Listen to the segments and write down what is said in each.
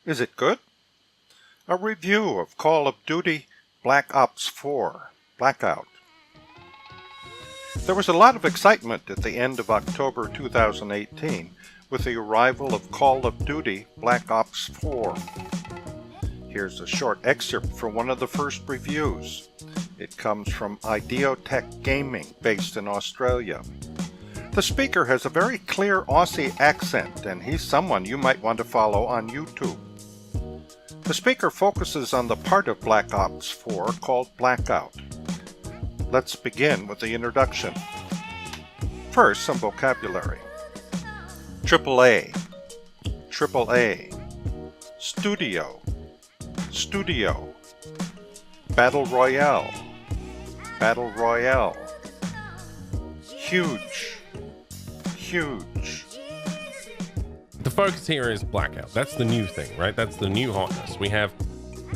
Is it good? A review of Call of Duty Black Ops 4 Blackout. There was a lot of excitement at the end of October 2018 with the arrival of Call of Duty Black Ops 4. Here's a short excerpt from one of the first reviews. It comes from Idiotech Gaming, based in Australia. The speaker has a very clear Aussie accent, and he's someone you might want to follow on YouTube. The speaker focuses on the part of Black Ops 4 called Blackout. Let's begin with the introduction. First, some vocabulary. AAA, AAA, Studio, Studio, Battle Royale, Battle Royale, Huge, Huge. The focus here is Blackout. That's the new thing, right? That's the new hotness. We have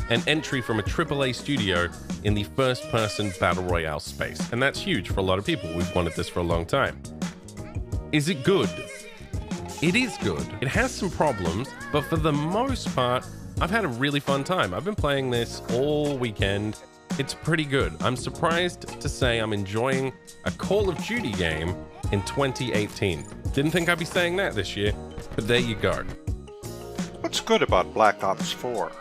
an entry from a AAA studio in the first-person Battle Royale space, and that's huge for a lot of people. We've wanted this for a long time. Is it good? It is good. It has some problems, but for the most part, I've had a really fun time. I've been playing this all weekend. It's pretty good. I'm surprised to say I'm enjoying a Call of Duty game in 2018. Didn't think I'd be saying that this year, but there you go. What's good about Black Ops 4?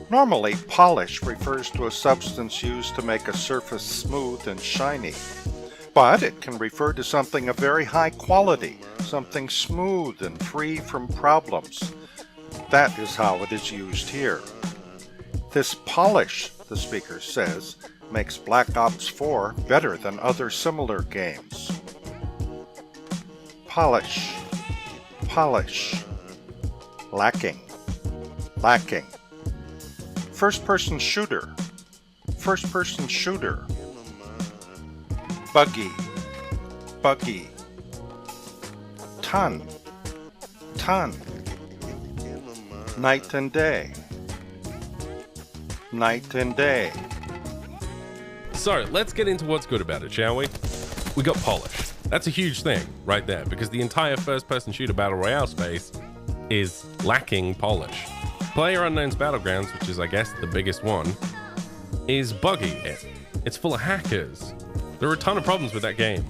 Normally, polish refers to a substance used to make a surface smooth and shiny. But it can refer to something of very high quality, something smooth and free from problems. That is how it is used here. This polish, the speaker says, makes Black Ops 4 better than other similar games. Polish, polish, lacking, lacking. First-person shooter, first-person shooter. Buggy, buggy. Ton, ton. Night and day, night and day. So let's get into what's good about it, shall we? We got polish. That's a huge thing right there, because the entire first-person shooter Battle Royale space is lacking polish. PlayerUnknown's Battlegrounds, which is, I guess, the biggest one, is buggy. It's full of hackers. There are a ton of problems with that game.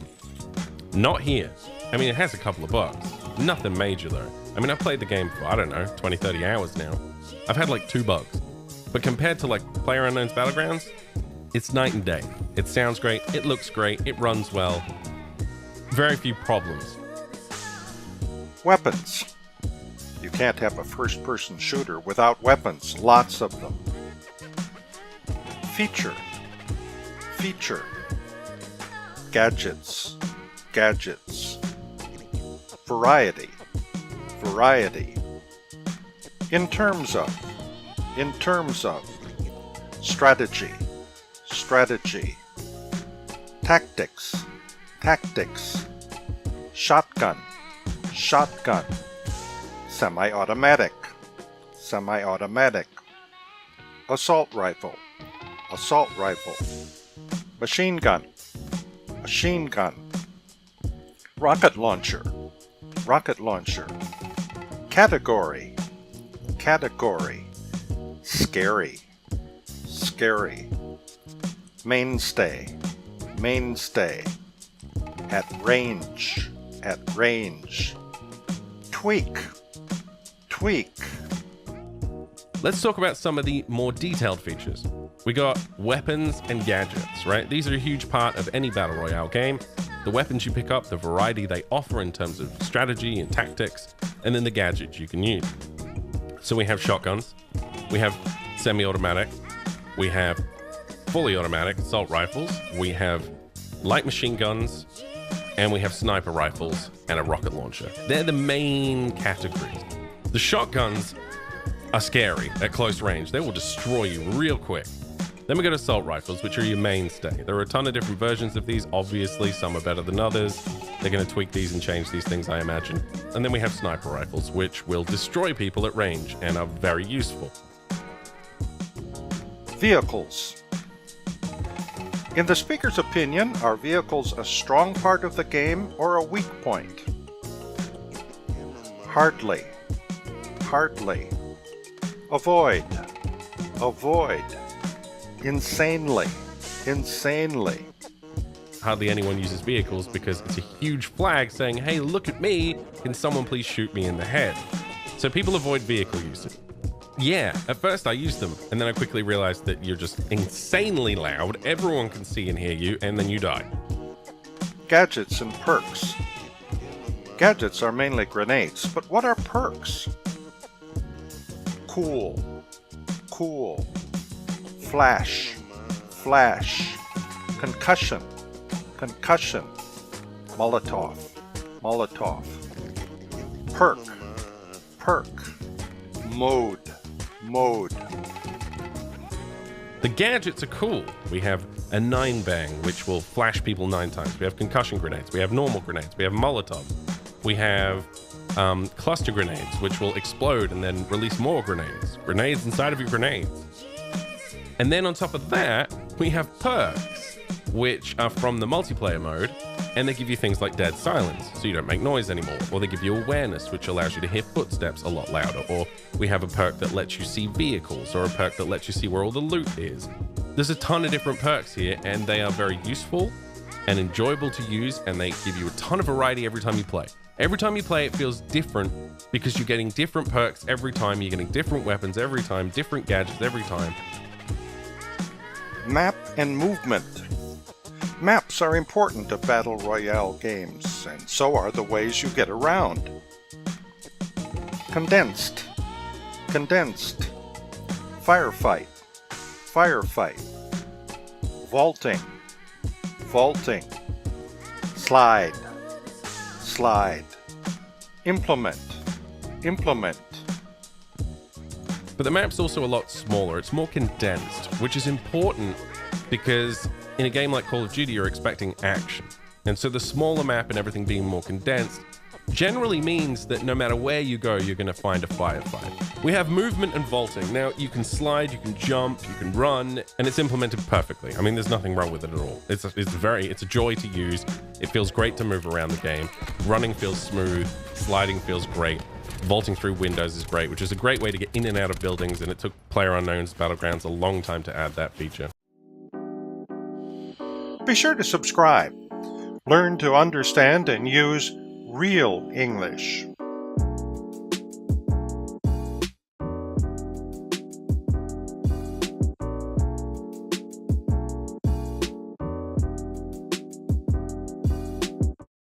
Not here. I mean, it has a couple of bugs. Nothing major, though. I mean, I've played the game for, I don't know, 20, 30 hours now. I've had like 2 bugs. But compared to like PlayerUnknown's Battlegrounds, it's night and day. It sounds great, it looks great, it runs well. Very few problems. Weapons. You can't have a first-person shooter without weapons, lots of them. Feature, feature. Gadgets, gadgets. Variety, variety. In terms of. Strategy, strategy. Tactics, tactics. Shotgun, shotgun. Semi-automatic, semi-automatic. Assault rifle, assault rifle. Machine gun, machine gun. Rocket launcher, rocket launcher. Category, category. Scary, scary. Mainstay, mainstay. At range, at range. Tweak, tweak. Let's talk about some of the more detailed features. We got weapons and gadgets, right? These are a huge part of any Battle Royale game. The weapons you pick up, the variety they offer in terms of strategy and tactics, and then the gadgets you can use. So we have shotguns, we have semi-automatic, we have fully automatic assault rifles, we have light machine guns, and we have sniper rifles and a rocket launcher. They're the main categories. The shotguns are scary at close range. They will destroy you real quick. Then we got assault rifles, which are your mainstay. There are a ton of different versions of these. Obviously, some are better than others. They're going to tweak these and change these things, I imagine. And then we have sniper rifles, which will destroy people at range and are very useful. Vehicles. In the speaker's opinion, are vehicles a strong part of the game or a weak point? Hardly. hardly. Avoid, avoid. Insanely, insanely. Hardly anyone uses vehicles because it's a huge flag saying, hey, look at me, can someone please shoot me in the head? So people avoid vehicle usage. Yeah, at first I used them, and then I quickly realized that you're just insanely loud, everyone can see and hear you, and then you die. Gadgets and perks. Gadgets are mainly grenades, but what are perks? Cool, cool. Flash, flash. Concussion, concussion. Molotov, molotov. Perk, perk. Mode, mode. The gadgets are cool. We have a 9-bang, which will flash people 9 times. We have concussion grenades. We have normal grenades. We have Molotov. We have cluster grenades, which will explode and then release more grenades. Grenades inside of your grenades. And then on top of that, we have perks, which are from the multiplayer mode, and they give you things like dead silence, so you don't make noise anymore. Or they give you awareness, which allows you to hear footsteps a lot louder. Or we have a perk that lets you see vehicles, or a perk that lets you see where all the loot is. There's a ton of different perks here, and they are very useful and enjoyable to use, and they give you a ton of variety every time you play. Every time you play, it feels different because you're getting different perks every time, you're getting different weapons every time, different gadgets every time. Map and movement. Maps are important to Battle Royale games, and so are the ways you get around. Condensed, condensed. Firefight, firefight. Vaulting, vaulting. Slide, slide. Implement, implement. But the map's also a lot smaller. It's more condensed, which is important because in a game like Call of Duty, you're expecting action. And so the smaller map and everything being more condensed generally means that no matter where you go, you're going to find a firefight. We have movement and vaulting. Now, you can slide, you can jump, you can run, and it's implemented perfectly. I mean, there's nothing wrong with it at all. It's a joy to use. It feels great to move around the game. Running feels smooth. Sliding feels great. Vaulting through windows is great, which is a great way to get in and out of buildings, and it took PlayerUnknown's Battlegrounds a long time to add that feature. Be sure to subscribe. Learn to understand and use real English.